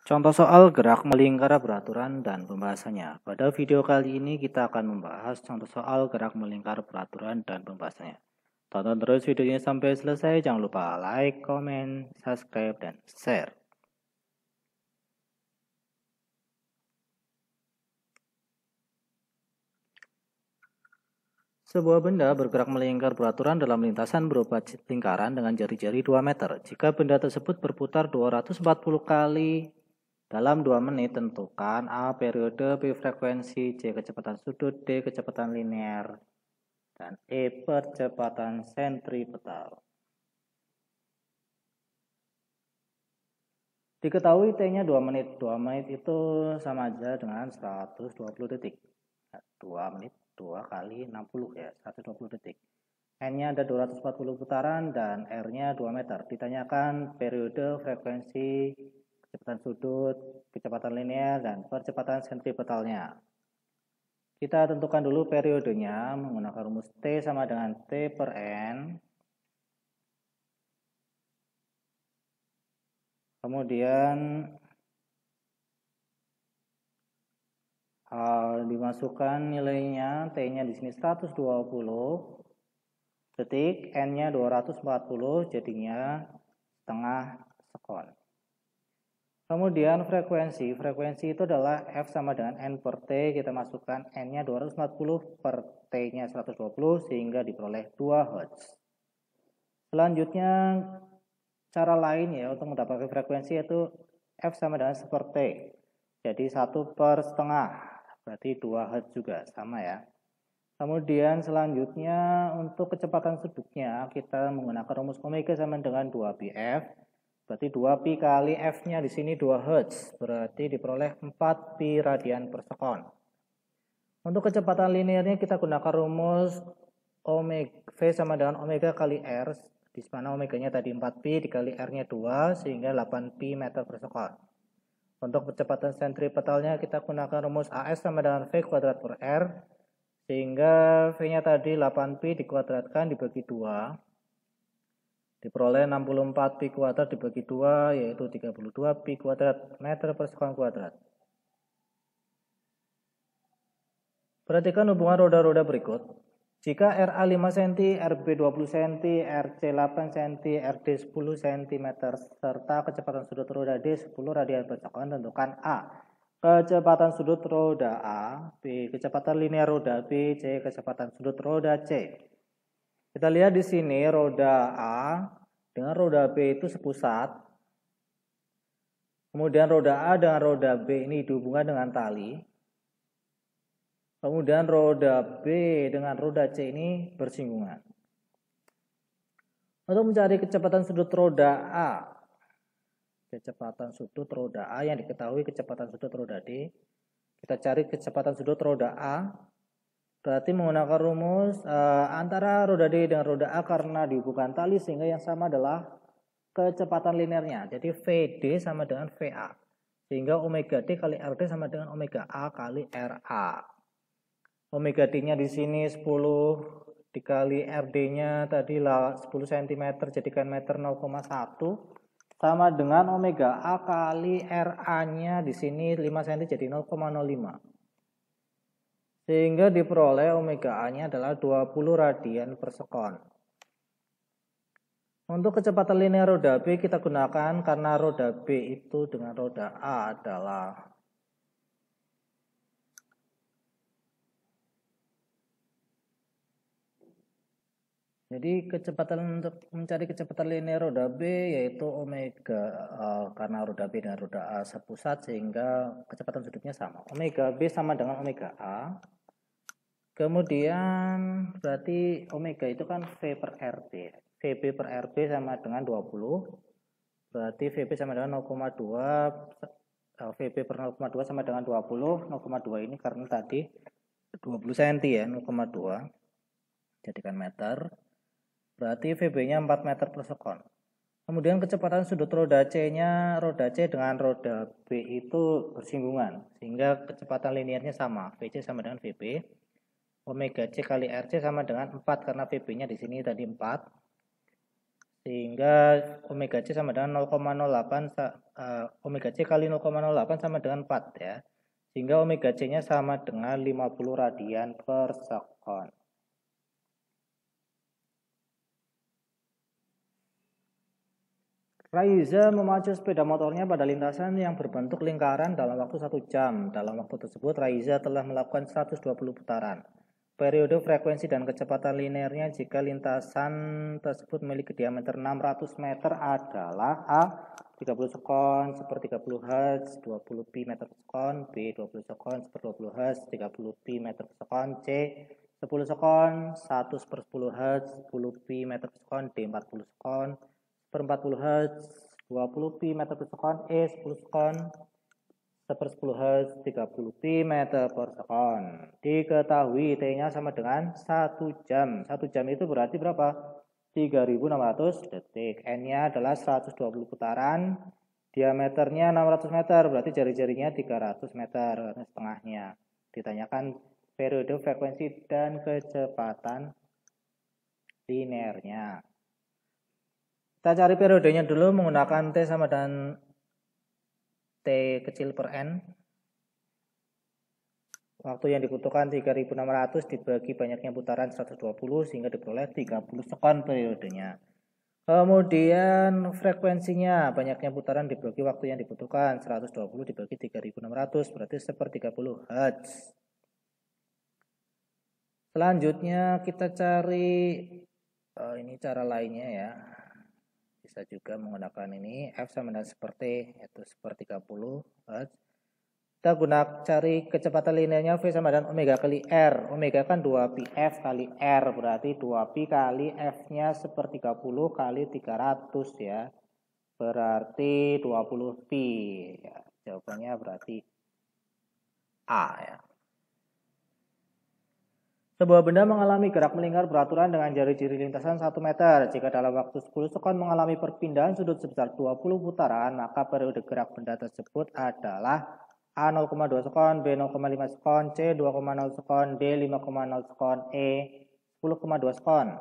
Contoh soal gerak melingkar peraturan dan pembahasannya. Pada video kali ini kita akan membahas contoh soal gerak melingkar peraturan dan pembahasannya. Tonton terus videonya sampai selesai. Jangan lupa like, comment, subscribe, dan share. Sebuah benda bergerak melingkar peraturan dalam lintasan berupa lingkaran dengan jari-jari 2 meter. Jika benda tersebut berputar 240 kali dalam 2 menit, tentukan A periode, B frekuensi, C kecepatan sudut, D kecepatan linear, dan E percepatan sentripetal. Diketahui T-nya 2 menit. 2 menit itu sama aja dengan 120 detik. 2 menit, 2 kali 60 ya, 120 detik. N-nya ada 240 putaran dan R-nya 2 meter. Ditanyakan periode, frekuensi, kecepatan sudut, kecepatan linear, dan percepatan sentripetalnya. Kita tentukan dulu periodenya menggunakan rumus T sama dengan T per N. Kemudian dimasukkan nilainya, T-nya di sini 120 detik, N-nya 240, jadinya setengah sekon. Kemudian frekuensi itu adalah F sama dengan N per T, kita masukkan N-nya 240 per T-nya 120 sehingga diperoleh 2 Hz. Selanjutnya cara lain ya untuk mendapatkan frekuensi yaitu F sama dengan 1 per T. Jadi 1 per setengah, berarti 2 Hz juga, sama ya. Kemudian selanjutnya untuk kecepatan sudutnya kita menggunakan rumus omega sama dengan 2πf. Berarti 2pi kali F-nya di sini 2 Hz, berarti diperoleh 4pi radian per sekon. Untuk kecepatan linearnya kita gunakan rumus omega V sama dengan omega kali R, di mana omeganya tadi 4pi dikali R-nya 2 sehingga 8pi meter per sekon. Untuk kecepatan sentripetalnya kita gunakan rumus AS sama dengan V kuadrat per R, sehingga V-nya tadi 8pi dikuadratkan dibagi 2. Diperoleh 64 pi kuadrat dibagi 2 yaitu 32 pi kuadrat meter per sekon kuadrat. Perhatikan hubungan roda-roda berikut. Jika RA 5 cm, RB 20 cm, RC 8 cm, RD 10 cm serta kecepatan sudut roda D 10 radian per sekon, tentukan A kecepatan sudut roda A, B kecepatan linear roda B, C kecepatan sudut roda C. Kita lihat di sini roda A dengan roda B itu sepusat. Kemudian roda A dengan roda B ini dihubungkan dengan tali. Kemudian roda B dengan roda C ini bersinggungan. Untuk mencari kecepatan sudut roda A, kecepatan sudut roda A yang diketahui kecepatan sudut roda D, kita cari kecepatan sudut roda A. Berarti menggunakan rumus antara roda D dengan roda A karena dihubungkan tali sehingga yang sama adalah kecepatan linearnya. Jadi VD sama dengan VA. Sehingga omega D kali RD sama dengan omega A kali RA. Omega D-nya di sini 10 dikali RD-nya tadi 10 cm jadikan meter 0,1 sama dengan omega A kali RA-nya di sini 5 cm jadi 0,05. Sehingga diperoleh omega A-nya adalah 20 radian per sekon. Untuk kecepatan linear roda B kita gunakan karena roda B itu dengan roda A adalah jadi kecepatan untuk mencari kecepatan linear roda B yaitu omega karena roda B dengan roda A sepusat sehingga kecepatan sudutnya sama. Omega B sama dengan omega A. Kemudian berarti omega itu kan V per RT. VB per RB sama dengan 20. Berarti VB sama dengan 0,2. VB per 0,2 sama dengan 20. 0,2 ini karena tadi 20 cm ya, 0,2. Jadikan meter. Berarti VB-nya 4 meter per sekon. Kemudian kecepatan sudut roda C-nya, roda C dengan roda B itu bersinggungan. Sehingga kecepatan linearnya sama. VC sama dengan VB. Omega C kali RC sama dengan 4 karena VB-nya di sini tadi 4. Sehingga omega C sama dengan 0,08 omega C kali 0,08 sama dengan 4 ya. Sehingga omega C-nya sama dengan 50 radian per sekon. Raiza memacu sepeda motornya pada lintasan yang berbentuk lingkaran dalam waktu 1 jam. Dalam waktu tersebut, Raiza telah melakukan 120 putaran. Periode, frekuensi, dan kecepatan linearnya jika lintasan tersebut memiliki diameter 600 meter adalah A. 30 sekon, seper 30 Hz, 20 pi meter per sekon, B. 20 sekon, seper 20 Hz, 30 pi meter per sekon, C. 10 sekon, 1 seper 10 Hz, 10 pi meter per sekon, D. 40 sekon, per 40 Hz, 20 pi meter per sekon, E 10 sekon, seper 10 Hz, 30 pi meter per sekon. Diketahui T-nya sama dengan 1 jam. 1 jam itu berarti berapa? 3600 detik. N-nya adalah 120 putaran. Diameternya 600 meter, berarti jari-jarinya 300 meter, setengahnya. Ditanyakan periode, frekuensi, dan kecepatan linearnya. Kita cari periodenya dulu menggunakan T sama dengan T kecil per N. Waktu yang dibutuhkan 3600 dibagi banyaknya putaran 120 sehingga diperoleh 30 sekon periodenya. Kemudian frekuensinya, banyaknya putaran dibagi waktu yang dibutuhkan 120 dibagi 3600 berarti seper 30 Hz. Selanjutnya kita cari ini cara lainnya ya. Bisa juga menggunakan ini F sama dengan seperti yaitu seper 30 Hz. Kita gunakan cari kecepatan linearnya V sama dengan omega kali R. Omega kan 2 pi F kali R, berarti 2 pi kali F-nya seper 30 kali 300 ya. Berarti 20 pi. Ya, jawabannya berarti A ya. Sebuah benda mengalami gerak melingkar beraturan dengan jari-jari lintasan 1 meter. Jika dalam waktu 10 sekon mengalami perpindahan sudut sebesar 20 putaran, maka periode gerak benda tersebut adalah A 0,2 sekon, B 0,5 sekon, C 2,0 sekon, D 5,0 sekon, E 10,2 sekon.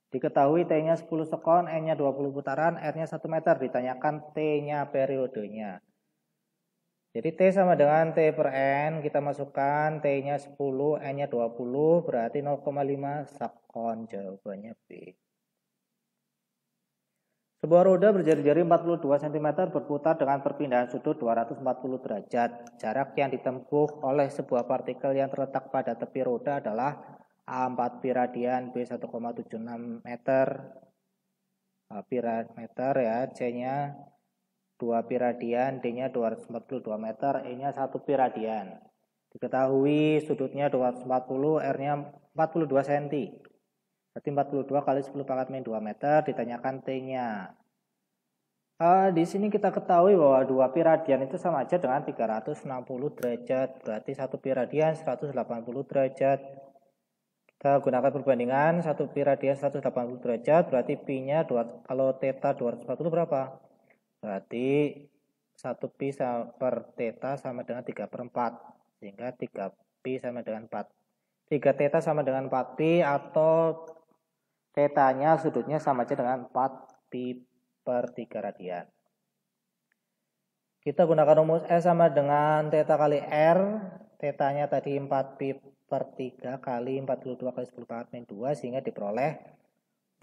Diketahui T-nya 10 sekon, N-nya 20 putaran, R-nya 1 meter. Ditanyakan T-nya periodenya. Jadi T sama dengan T per N, kita masukkan T-nya 10, N-nya 20, berarti 0,5 sekon, jawabannya B. Sebuah roda berjari-jari 42 cm berputar dengan perpindahan sudut 240 derajat. Jarak yang ditempuh oleh sebuah partikel yang terletak pada tepi roda adalah A 4 pi radian, B 1,76 meter, pi meter ya, C-nya 2 pi radian, D-nya 242 meter, E-nya 1 pi radian. Diketahui sudutnya 240, R-nya 42 cm. Berarti 42 kali 10 pangkat min 2 meter, ditanyakan T-nya. Di sini kita ketahui bahwa 2 pi radian itu sama aja dengan 360 derajat. Berarti 1 pi radian 180 derajat. Kita gunakan perbandingan 1 pi radian 180 derajat, berarti pi-nya kalau theta 240 berapa? Berarti 1 pi per theta sama dengan 3 per 4. Sehingga 3 pi sama dengan 4. 3 theta sama dengan 4 pi atau theta-nya sudutnya sama aja dengan 4 pi per 3 radian. Kita gunakan rumus S sama dengan theta kali R. Theta-nya tadi 4 pi per 3 kali 42 kali 10 pangkat min 2 sehingga diperoleh.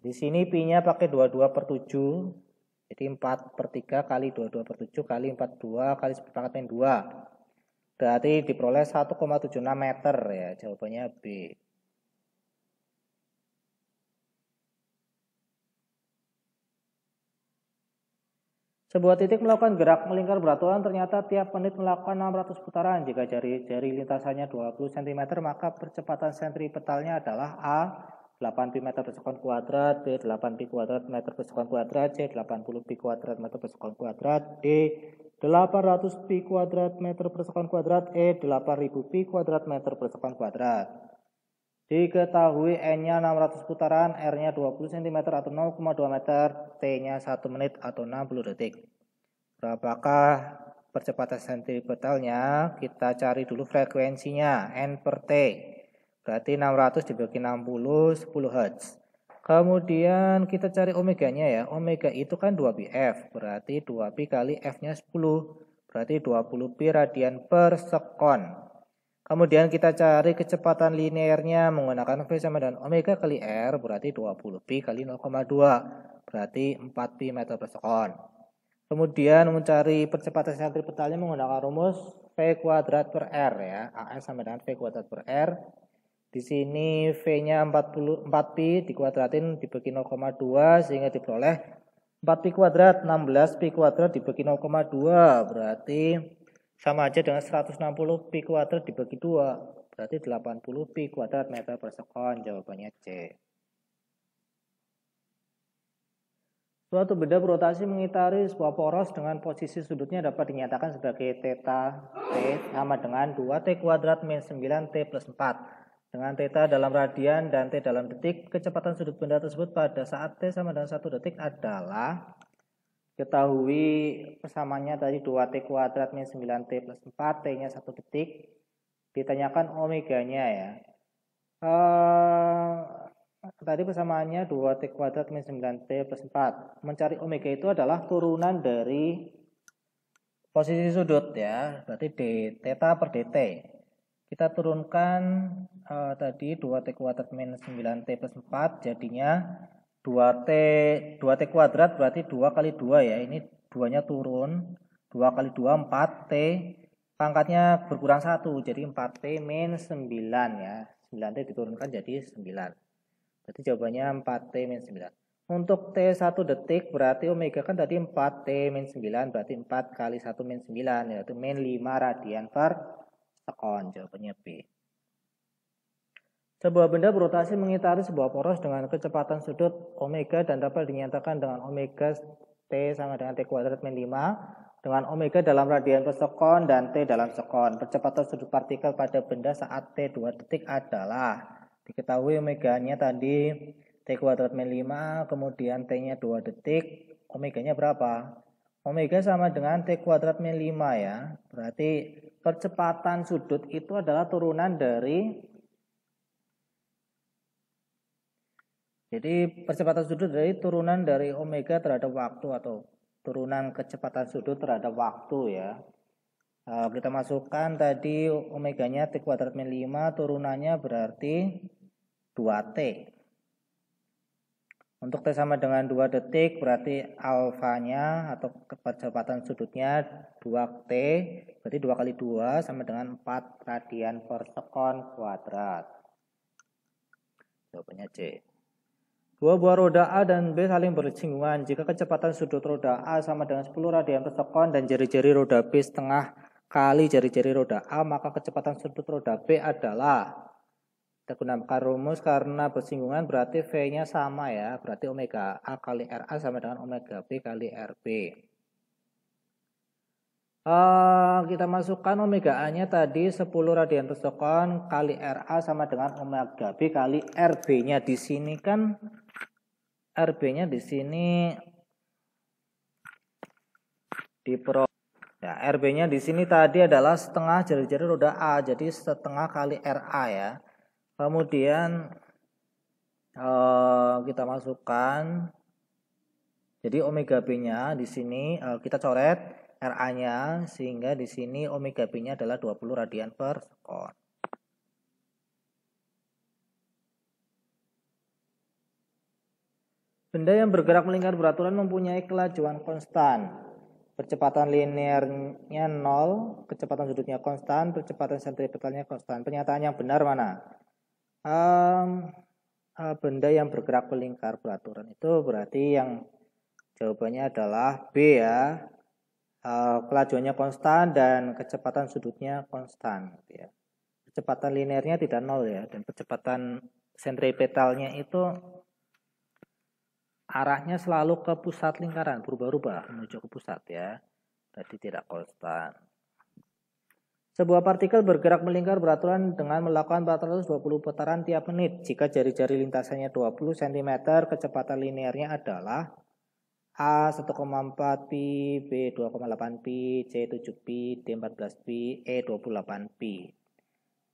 Di sini pi-nya pakai 22 per 7. Jadi 4 per 3 kali 22 per 7 kali 42 kali 10 pangkat min 2. Berarti diperoleh 1,76 meter ya. Jawabannya B. Sebuah titik melakukan gerak melingkar beraturan ternyata tiap menit melakukan 600 putaran. Jika jari lintasannya 20 cm maka percepatan sentripetalnya adalah A 8 pi meter per sekon kuadrat, B 8 pi kuadrat meter per sekon kuadrat, C 80 pi kuadrat meter per sekon kuadrat, D 800 pi kuadrat meter per sekon kuadrat, E 8000 pi kuadrat meter per sekon kuadrat. Diketahui N-nya 600 putaran, R-nya 20 cm atau 0,2 meter, T-nya 1 menit atau 60 detik. Berapakah percepatan sentripetalnya? Kita cari dulu frekuensinya, N per T. Berarti 600 dibagi 60, 10 Hz. Kemudian kita cari omeganya ya. Omega itu kan 2πf, berarti 2pi kali f-nya 10, berarti 20pi radian per sekon. Kemudian kita cari kecepatan linearnya menggunakan V sama dengan omega kali R, berarti 20pi kali 0,2, berarti 4pi meter per sekon. Kemudian mencari percepatan sentripetalnya menggunakan rumus V kuadrat per R ya. AS sama dengan V kuadrat per R. Di sini V-nya 4pi dikuadratin dibagi 0,2 sehingga diperoleh 4pi kuadrat, 16pi kuadrat dibagi 0,2 berarti sama aja dengan 160pi kuadrat dibagi 2, berarti 80pi kuadrat meter per sekon. Jawabannya C. Suatu benda berotasi mengitari sebuah poros dengan posisi sudutnya dapat dinyatakan sebagai theta T sama dengan 2T kuadrat min 9T plus 4. Dengan theta dalam radian dan T dalam detik, kecepatan sudut benda tersebut pada saat T sama dengan 1 detik adalah, ketahui persamaannya tadi 2T kuadrat min 9T plus 4, T-nya 1 detik. Ditanyakan omeganya ya. Tadi persamaannya 2T kuadrat min 9T plus 4. Mencari omega itu adalah turunan dari posisi sudut ya. Berarti d theta per dt. Kita turunkan tadi 2T kuadrat min 9T plus 4 jadinya 2T kuadrat berarti 2 kali 2 ya. Ini 2-nya turun. 2 kali 2 4T. Pangkatnya berkurang 1 jadi 4T min 9 ya. 9T diturunkan jadi 9. Berarti jawabannya 4T min 9. Untuk T 1 detik berarti omega kan tadi 4T min 9 berarti 4 kali 1 min 9 yaitu min 5 radian per sekon. Jawabannya B. Sebuah benda berotasi mengitari sebuah poros dengan kecepatan sudut omega dan dapat dinyatakan dengan omega T sama dengan T kuadrat min 5 dengan omega dalam radian per sekon dan T dalam sekon. Percepatan sudut partikel pada benda saat T 2 detik adalah, diketahui omeganya tadi T kuadrat min 5, kemudian T-nya 2 detik, omeganya berapa? Omega sama dengan T kuadrat min 5 ya. Berarti percepatan sudut itu adalah turunan dari, jadi percepatan sudut dari turunan dari omega terhadap waktu atau turunan kecepatan sudut terhadap waktu ya. Kita masukkan tadi omeganya T kuadrat min 5, turunannya berarti 2T. Untuk T sama dengan 2 detik berarti alfanya atau kecepatan sudutnya 2T, berarti 2 kali 2 sama dengan 4 radian per sekon kuadrat. Jawabannya C. Dua buah roda A dan B saling bersinggungan. Jika kecepatan sudut roda A sama dengan 10 radian per sekon dan jari-jari roda B setengah kali jari-jari roda A, maka kecepatan sudut roda B adalah, kita gunakan rumus karena bersinggungan berarti V-nya sama ya, berarti omega A kali RA sama dengan omega B kali RB. Kita masukkan omega A-nya tadi 10 radian per sekon kali RA sama dengan omega B kali RB-nya. Di sini kan RB-nya di sini ya, RB-nya di sini tadi adalah setengah jari-jari roda A, jadi setengah kali RA ya. Kemudian kita masukkan, jadi omega B-nya di sini kita coret RA-nya sehingga di sini omega B-nya adalah 20 radian per sekon. Benda yang bergerak melingkar beraturan mempunyai kelajuan konstan. Percepatan linearnya 0, kecepatan sudutnya konstan, percepatan sentripetalnya konstan. Pernyataan yang benar mana? Benda yang bergerak melingkar beraturan itu berarti yang jawabannya adalah B ya. Kelajuannya konstan dan kecepatan sudutnya konstan ya. Kecepatan linearnya tidak 0 ya, dan percepatan sentripetalnya itu arahnya selalu ke pusat lingkaran, berubah-ubah menuju ke pusat ya. Jadi tidak konstan. Sebuah partikel bergerak melingkar beraturan dengan melakukan 420 putaran tiap menit. Jika jari-jari lintasannya 20 cm, kecepatan linearnya adalah A 1,4 pi, B 2,8 pi, C 7 pi, D 14 pi, E 28 pi.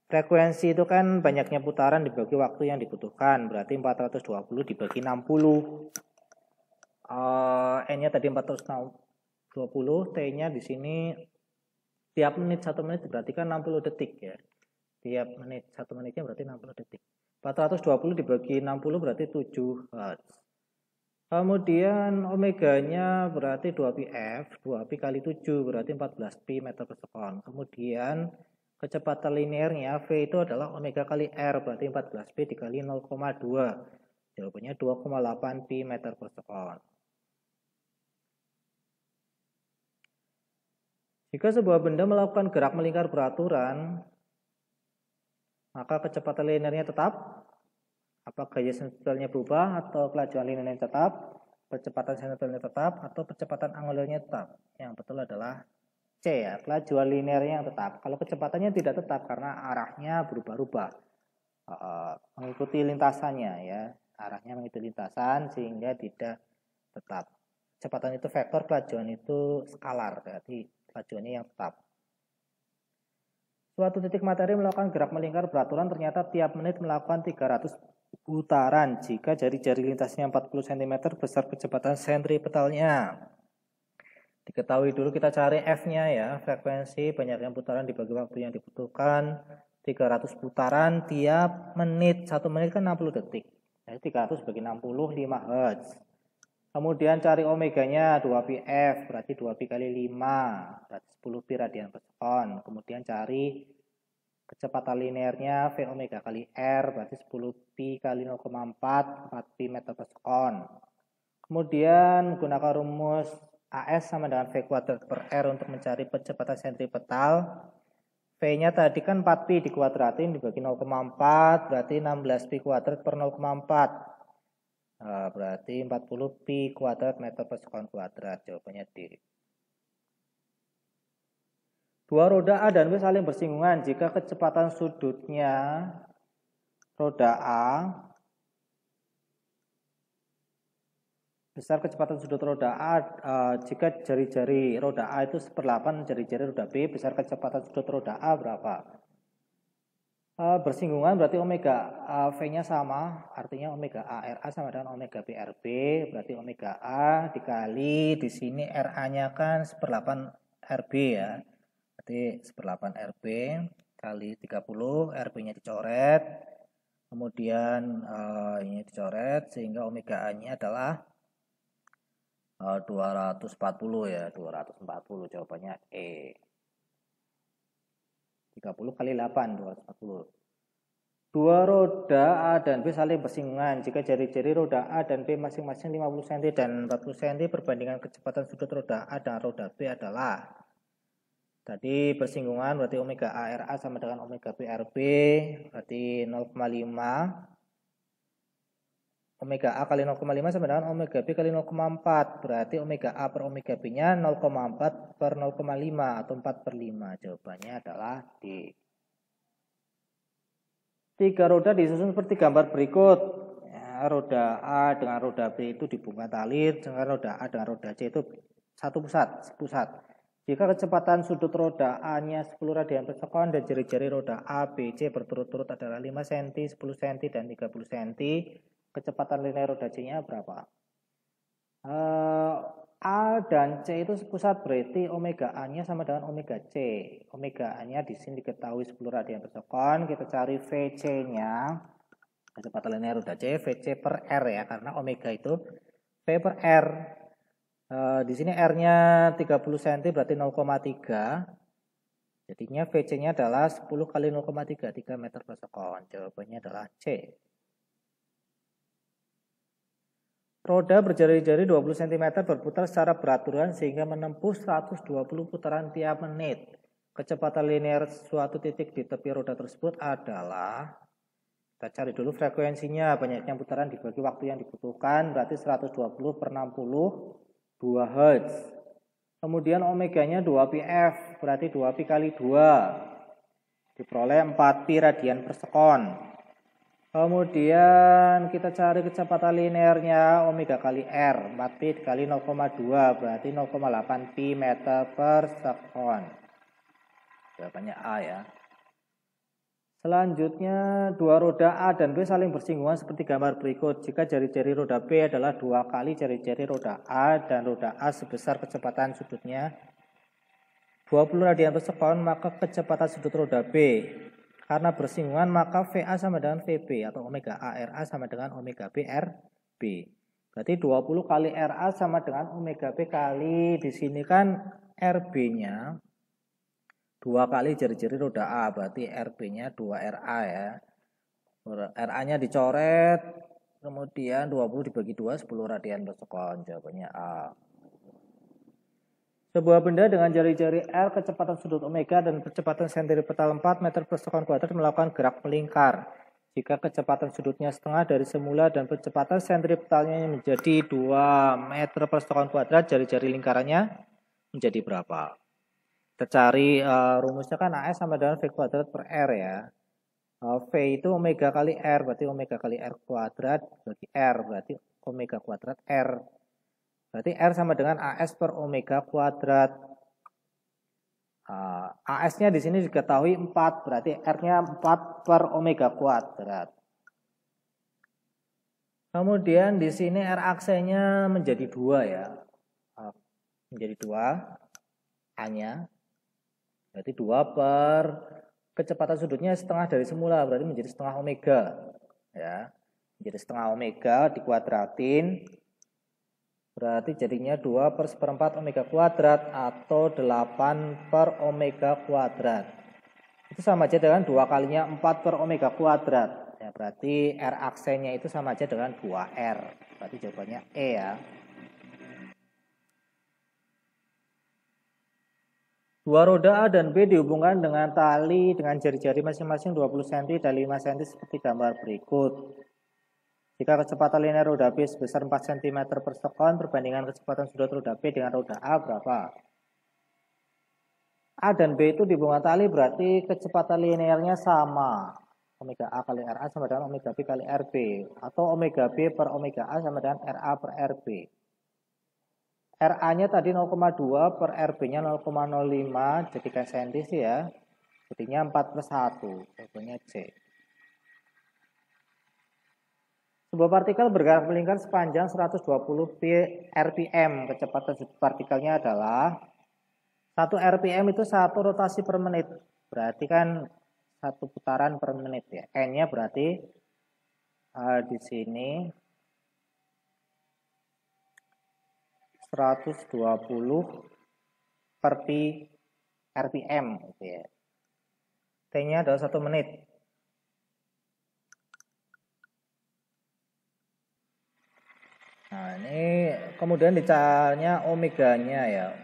Frekuensi itu kan banyaknya putaran dibagi waktu yang dibutuhkan, berarti 420 dibagi 60. N-nya tadi 420, T-nya di sini tiap menit 1 menit berarti kan 60 detik ya. Tiap menit 1 menitnya berarti 60 detik. 420 dibagi 60 berarti 7 Hz. Kemudian omeganya berarti 2πf, 2pi kali 7 berarti 14pi meter per sekon. Kemudian kecepatan linearnya V itu adalah omega kali R, berarti 14pi dikali 0,2. Jawabannya 2,8pi meter per sekon. Jika sebuah benda melakukan gerak melingkar beraturan, maka kecepatan linearnya tetap. Apa gaya sinusoidalnya berubah atau kelajuan linearnya tetap, percepatan sinusoidalnya tetap, atau percepatan angularnya tetap? Yang betul adalah C ya, kelajuan linearnya yang tetap. Kalau kecepatannya tidak tetap karena arahnya berubah-ubah, mengikuti lintasannya ya, arahnya mengikuti lintasan sehingga tidak tetap. Kecepatan itu vektor, kelajuan itu skalar, berarti kelajuannya yang tetap. Suatu titik materi melakukan gerak melingkar beraturan ternyata tiap menit melakukan 300 putaran. Jika jari-jari lintasnya 40 cm besar kecepatan sentripetalnya. Diketahui dulu kita cari F-nya ya, frekuensi banyaknya putaran dibagi waktu yang dibutuhkan. 300 putaran tiap menit, 1 menit kan 60 detik. Jadi 300 bagi 60, 5 Hz. Kemudian cari omeganya 2πf, berarti 2pi kali 5, berarti 10pi radian per sekon. Kemudian cari kecepatan linearnya V omega kali R, berarti 10pi kali 0,4, 4pi meter per sekon. Kemudian menggunakan rumus AS sama dengan V kuadrat per R untuk mencari percepatan sentripetal. V-nya tadi kan 4pi dikuadratin dibagi 0,4, berarti 16pi kuadrat per 0,4. Berarti 40pi kuadrat meter per sekon kuadrat. Jawabannya D. Dua roda A dan B saling bersinggungan jika kecepatan sudutnya roda A besar kecepatan sudut roda A, jika jari-jari roda A itu 1/8 jari-jari roda B, besar kecepatan sudut roda A berapa? Bersinggungan berarti omega V-nya sama, artinya omega A RA sama dengan omega B RB, berarti omega A dikali di sini RA-nya kan 1/8 RB ya. Berarti 1/8 RB kali 30, RB-nya dicoret, kemudian ini dicoret sehingga omega A-nya adalah 240 ya, 240 jawabannya E. 30 kali 8, 240. Dua roda A dan B saling bersinggungan jika jari-jari roda A dan B masing-masing 50 cm dan 40 cm, perbandingan kecepatan sudut roda A dan roda B adalah, tadi bersinggungan berarti omega A RA sama dengan omega B RB, berarti 0,5. Omega A kali 0,5 sama dengan omega B kali 0,4, berarti omega A per omega B nya 0,4 per 0,5 atau 4/5. Jawabannya adalah D. Tiga roda disusun seperti gambar berikut ya, roda A dengan roda B itu dibungkam tali, dengan roda A dengan roda C itu satu pusat. Jika kecepatan sudut roda A nya 10 radian per sekon dan jari-jari roda A, B, C berturut-turut adalah 5 cm, 10 cm, dan 30 cm, kecepatan linear roda C nya berapa? A dan C itu sepusat, berarti omega A-nya sama dengan omega C. Omega A-nya di sini diketahui 10 radian per sekon. Kita cari VC-nya. Kecepatan linear roda C, VC per R ya, karena omega itu V per R. Di sini R-nya 30 cm berarti 0,3. Jadinya VC-nya adalah 10 kali 0,3, 3 meter per sekon. Jawabannya adalah C. Roda berjari-jari 20 cm berputar secara beraturan sehingga menempuh 120 putaran tiap menit. Kecepatan linear suatu titik di tepi roda tersebut adalah, kita cari dulu frekuensinya, banyaknya putaran dibagi waktu yang dibutuhkan, berarti 120 per 60, 2 Hz. Kemudian omeganya 2πf, berarti 2pi kali 2, diperoleh 4pi radian per sekon. Kemudian kita cari kecepatan linearnya omega kali R, 4pi dikali 0,2 berarti 0,8pi meter per sekon. Jawabannya A ya. Selanjutnya, dua roda A dan B saling bersinggungan seperti gambar berikut. Jika jari-jari roda B adalah 2 kali jari-jari roda A dan roda A sebesar kecepatan sudutnya 20 radian per sekon, maka kecepatan sudut roda B karena bersinggungan maka VA sama dengan VB atau omega A RA sama dengan omega B RB. Berarti 20 kali RA sama dengan omega B kali di sini kan RB-nya 2 kali jari-jari roda A, berarti RB-nya 2RA ya. RA-nya dicoret, kemudian 20 dibagi 2, 10 radian per sekon, jawabannya A. Sebuah benda dengan jari-jari R, kecepatan sudut omega, dan kecepatan sentripetal 4 meter per sekon kuadrat melakukan gerak melingkar. Jika kecepatan sudutnya setengah dari semula dan kecepatan sentripetalnya menjadi 2 meter per sekon kuadrat, jari-jari lingkarannya menjadi berapa? Kita cari rumusnya kan AS sama dengan V kuadrat per R ya. V itu omega kali R, berarti omega kali R kuadrat bagi R, berarti omega kuadrat R. Berarti R sama dengan AS per omega kuadrat. AS-nya di sini diketahui 4, berarti R-nya 4 per omega kuadrat. Kemudian di sini R aksenya menjadi 2 ya. Menjadi 2 A-nya. Berarti 2 per kecepatan sudutnya setengah dari semula, berarti menjadi setengah omega ya. Menjadi setengah omega dikuadratin, berarti jadinya 2 per 1/4 omega kuadrat atau 8 per omega kuadrat. Itu sama aja dengan 2 kalinya 4 per omega kuadrat ya, berarti R aksennya itu sama aja dengan 2R, berarti jawabannya E ya. Dua roda A dan B dihubungkan dengan tali dengan jari-jari masing-masing 20 cm dan 5 cm seperti gambar berikut. Jika kecepatan linear roda B sebesar 4 cm per sekon, perbandingan kecepatan sudut roda B dengan roda A berapa? A dan B itu dihubungkan tali, berarti kecepatan linearnya sama. Omega A kali RA sama dengan omega B kali RB. Atau omega B per omega A sama dengan RA per RB. RA-nya tadi 0,2 per RB-nya 0,05, jadikan senti sih ya. Jadinya 4/1, jawabannya C. Sebuah partikel bergerak melingkar sepanjang 120 rpm. Kecepatan sudut partikelnya adalah 1 rpm itu 1 rotasi per menit. Berarti kan 1 putaran per menit ya. N-nya berarti di sini 120 per pi rpm gitu ya. T-nya adalah 1 menit. Nah, ini kemudian dicarinya omeganya ya.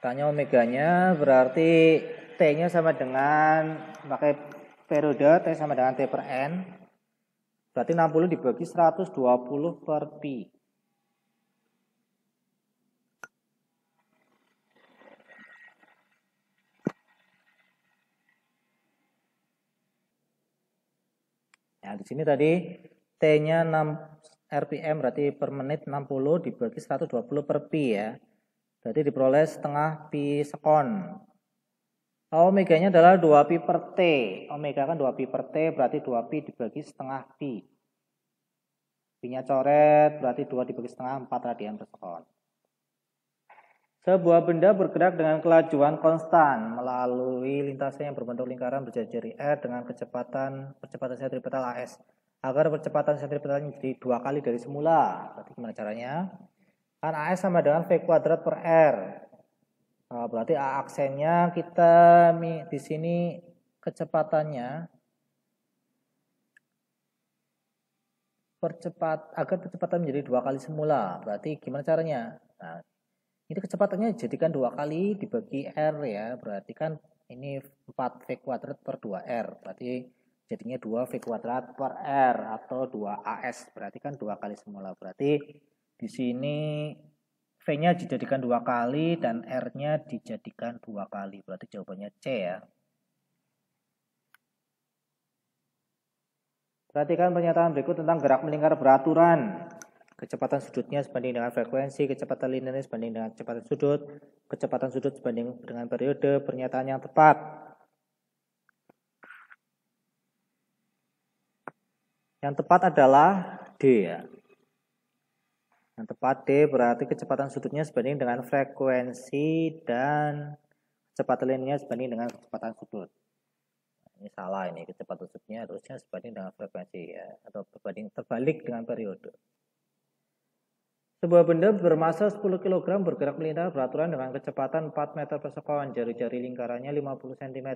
Tanya omeganya berarti T-nya sama dengan pakai periode T sama dengan T per N. Berarti 60 dibagi 120 per pi. Nah, di sini tadi T-nya 6 rpm berarti per menit 60 dibagi 120 per pi ya. Berarti diperoleh setengah pi sekon. Omeganya adalah 2 pi per T. Omega kan 2 pi per T berarti 2 pi dibagi setengah pi. Pi-nya coret berarti 2 dibagi setengah 4 radian per sekon. Sebuah benda bergerak dengan kelajuan konstan melalui lintasan yang berbentuk lingkaran berjari-jari R dengan kecepatan sentripetal AS. Agar percepatan sentripetalnya menjadi 2 kali dari semula. Berarti gimana caranya? Kan AS sama dengan V kuadrat per R. Nah, berarti A aksennya kita di sini kecepatannya agar kecepatan menjadi 2 kali semula. Berarti gimana caranya? Nah, ini kecepatannya jadikan 2 kali dibagi R ya. Berarti kan ini 4 V kuadrat per 2R. Berarti jadinya 2 V kuadrat per R atau 2 AS. Berarti kan 2 kali semula. Berarti di sini V-nya dijadikan 2 kali dan R-nya dijadikan 2 kali. Berarti jawabannya C ya. Perhatikan pernyataan berikut tentang gerak melingkar beraturan. Kecepatan sudutnya sebanding dengan frekuensi, kecepatan linearnya sebanding dengan kecepatan sudut sebanding dengan periode, pernyataan yang tepat. Yang tepat adalah D ya. Yang tepat D berarti kecepatan sudutnya sebanding dengan frekuensi dan kecepatan linearnya sebanding dengan kecepatan sudut. Ini salah, ini kecepatan sudutnya harusnya sebanding dengan frekuensi ya, atau terbalik dengan periode. Sebuah benda bermassa 10 kg bergerak melintang beraturan dengan kecepatan 4 meter per sekon, jari-jari lingkarannya 50 cm.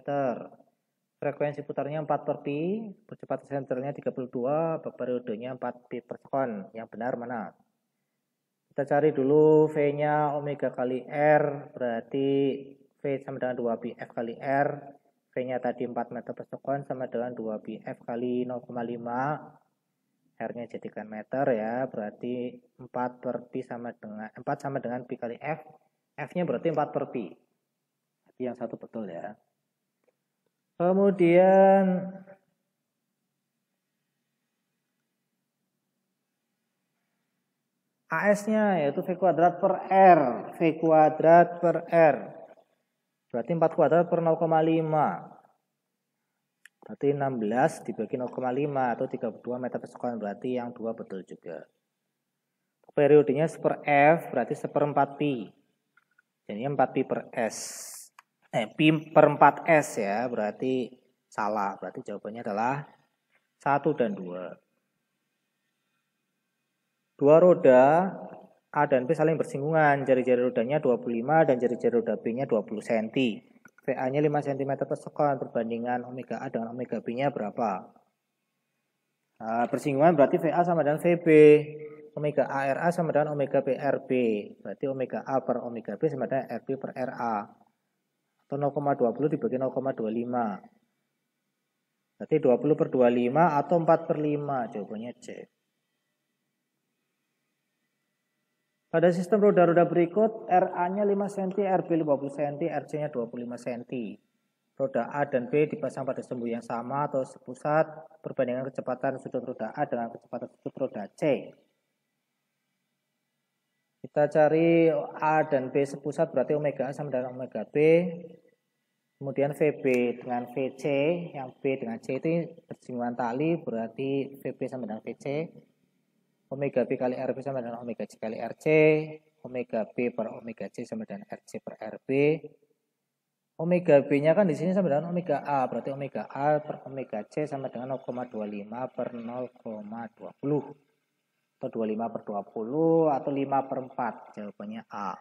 Frekuensi putarnya 4 per pi, percepatan senternya 32, periodenya 4 pi per sekon. Yang benar mana? Kita cari dulu V-nya omega kali R, berarti V sama dengan 2 pi F kali R. V-nya tadi 4 meter per sekon sama dengan 2 pi F kali 0,5. R-nya jadikan meter ya, berarti 4 per pi sama dengan pi kali F. F-nya berarti 4 per pi. Jadi yang satu betul ya. Kemudian AS-nya yaitu V kuadrat per R. V kuadrat per R. Berarti 4 kuadrat per 0,5. Berarti 16 dibagi 0,5 atau 32 meter per sekon. Berarti yang 2 betul juga. Periodenya seper F berarti seperempat pi. Jadi 4 pi per S. Pi per 4 S ya. Berarti salah. Berarti jawabannya adalah 1 dan 2. Dua roda A dan B saling bersinggungan. Jari-jari rodanya 25 dan jari-jari roda B-nya 20 cm. VA-nya 5 cm per sekon. Perbandingan omega A dengan omega B-nya berapa? Nah, bersinggungan berarti VA sama dengan VB. Omega A RA sama dengan omega B RB. Berarti omega A per omega B sama dengan RB per RA. Atau 0,20 dibagi 0,25. Berarti 20 per 25 atau 4 per 5. Jawabannya C. Pada sistem roda-roda berikut, RA-nya 5 cm, RB 50 cm, RC-nya 25 cm. Roda A dan B dipasang pada sumbu yang sama atau sepusat, perbandingan kecepatan sudut roda A dengan kecepatan sudut roda C. Kita cari A dan B sepusat, berarti omega A sama dengan omega B. Kemudian VB dengan VC, yang B dengan C itu bersinggungan tali, berarti VB sama dengan VC. Omega B kali RB sama dengan omega C kali RC. Omega B per omega C sama dengan RC per RB. Omega B-nya kan di sini sama dengan omega A. Berarti omega A per omega C sama dengan 0,25 per 0,20. Atau 25 per 20 atau 5 per 4. Jawabannya A.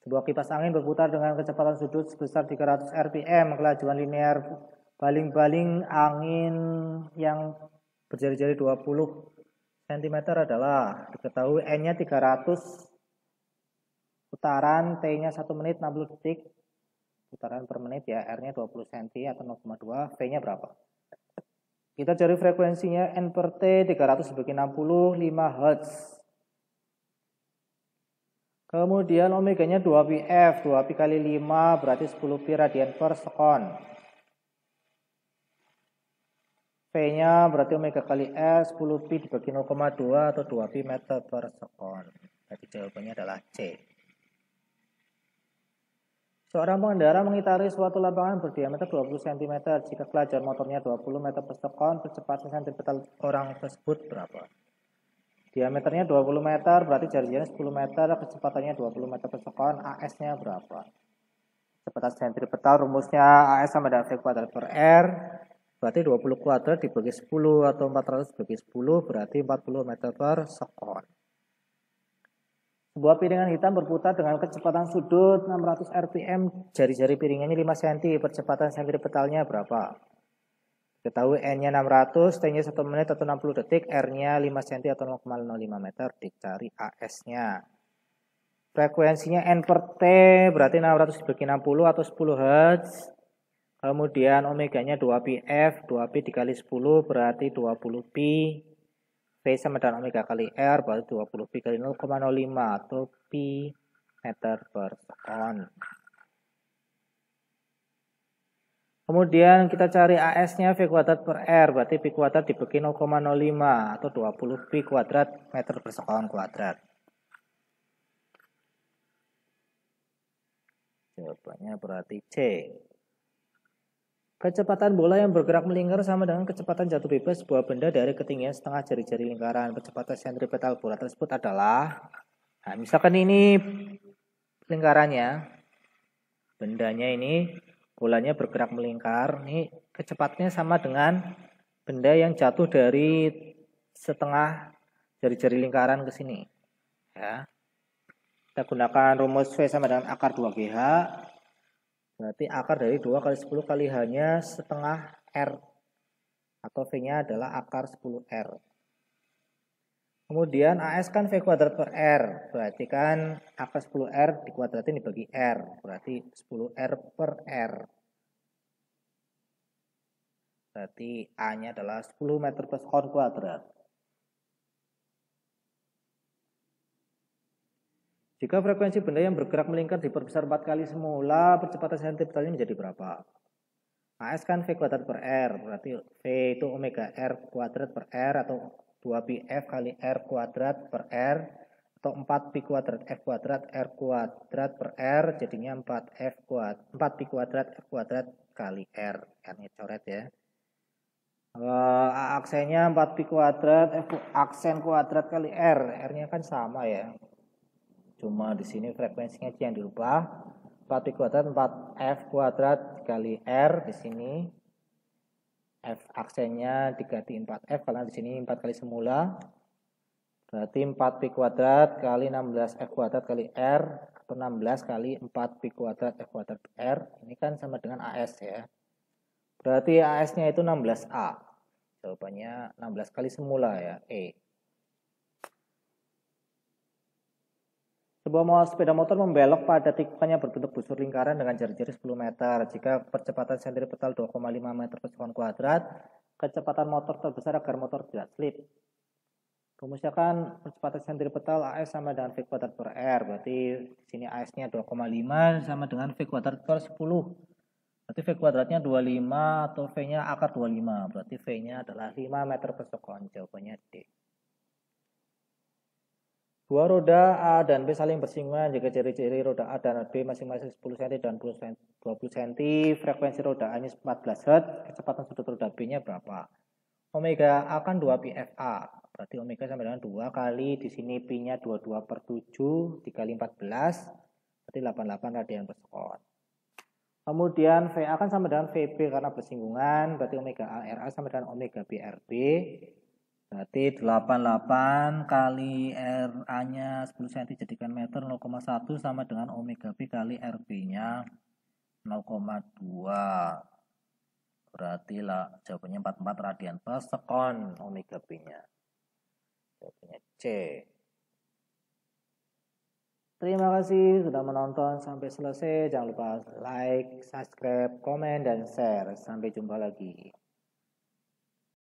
Sebuah kipas angin berputar dengan kecepatan sudut sebesar 300 rpm. Kelajuan linear baling-baling angin yang berjari-jari 20 cm adalah, diketahui N-nya 300 putaran, T-nya 1 menit 60 detik putaran per menit ya, R-nya 20 cm atau 0,2, V-nya berapa? Kita cari frekuensinya N per T 300 dibagi 60, 5 Hz. Kemudian omeganya 2 pi F, 2 pi kali 5 berarti 10 pi radian per sekon. V-nya berarti omega kali S, 10 pi dibagi 0,2 atau 2 pi meter per sekon. Jadi jawabannya adalah C. Seorang pengendara mengitari suatu lapangan berdiameter 20 cm. Jika kelajuan motornya 20 meter per sekon, kecepatan sentripetal orang tersebut berapa? Diameternya 20 meter, berarti jari-jarinya 10 meter, kecepatannya 20 meter per sekon, AS-nya berapa? Kecepatan sentripetal rumusnya AS sama dengan V kuadrat per R. Berarti 20 kuadrat dibagi 10 atau 400 dibagi 10 berarti 40 meter per sekon. Sebuah piringan hitam berputar dengan kecepatan sudut 600 rpm, jari-jari piringannya 5 cm, percepatan sentripetalnya berapa? Ketahui N-nya 600, T-nya 1 menit atau 60 detik, R-nya 5 cm atau 0,05 meter, dicari AS-nya. Frekuensinya N per T berarti 600 dibagi 60 atau 10 Hz. Kemudian omeganya 2 pi F, 2 pi dikali 10 berarti 20 pi. V sama dengan omega kali R berarti 20 pi kali 0,05 atau pi meter per sekon. Kemudian kita cari AS-nya V kuadrat per R berarti pi kuadrat dibagi 0,05 atau 20 pi kuadrat meter per sekon kuadrat. Jawabannya berarti C. Kecepatan bola yang bergerak melingkar sama dengan kecepatan jatuh bebas sebuah benda dari ketinggian setengah jari-jari lingkaran. Kecepatan sentripetal bola tersebut adalah, nah misalkan ini lingkarannya, bendanya ini, bolanya bergerak melingkar, ini kecepatannya sama dengan benda yang jatuh dari setengah jari-jari lingkaran ke sini. Ya. Kita gunakan rumus V sama dengan akar 2GH. Berarti akar dari 2 kali 10 kali H-nya setengah R. Atau V-nya adalah akar 10R. Kemudian AS kan V kuadrat per R. Berarti kan akar 10R dikuadratin dibagi R. Berarti 10R per R. Berarti A-nya adalah 10 meter per sekon kuadrat. Jika frekuensi benda yang bergerak melingkar diperbesar 4 kali semula, percepatan sentripetalnya menjadi berapa? AS kan V kuadrat per R, berarti V itu omega R kuadrat per R atau 2πf kali R kuadrat per R atau 4pi kuadrat F kuadrat R kuadrat per R, jadinya 4pi kuadrat F kuadrat kali R. R-nya coret ya. Aksennya 4pi kuadrat F aksen kuadrat kali R. R-nya kan sama ya. Cuma di sini frekuensinya yang dirubah. 4pi kuadrat 4f kuadrat kali R di sini. F aksennya diganti 4f karena di sini 4 kali semula. Berarti 4pi kuadrat kali 16f kuadrat kali R atau 16 kali 4pi kuadrat F kuadrat R. Ini kan sama dengan AS ya. Berarti AS-nya itu 16A. Jawabannya 16 kali semula ya, E. Sebuah sepeda motor membelok pada tikungan yang berbentuk busur lingkaran dengan jari-jari 10 meter. Jika percepatan sentripetal 2,5 meter per sekon kuadrat, kecepatan motor terbesar agar motor tidak slip. Rumusnya kan percepatan sentripetal AS sama dengan V kuadrat per R. Berarti di sini AS-nya 2,5 sama dengan V kuadrat per 10. Berarti V kuadratnya 25 atau V-nya akar 25. Berarti V-nya adalah 5 meter per sekon. Jawabannya D. Dua roda A dan B saling bersinggungan jika ciri-ciri roda A dan B masing-masing 10 cm dan 20 cm. Frekuensi roda A-nya 14 Hz, kecepatan sudut roda B-nya berapa? Omega A kan 2πFA. Berarti omega sama dengan 2 kali di sini pi-nya 22 per 7 dikali 14. Berarti 88 radian per sekon. Kemudian VA kan sama dengan VB karena bersinggungan. Berarti omega A RA sama dengan omega B RB. Berarti 88 kali RA-nya 10 cm jadikan meter 0,1 sama dengan omega B kali RB-nya 0,2. Berarti lah jawabannya 44 radian per sekon omega B-nya. Jawabannya C. Terima kasih sudah menonton sampai selesai. Jangan lupa like, subscribe, komen, dan share. Sampai jumpa lagi.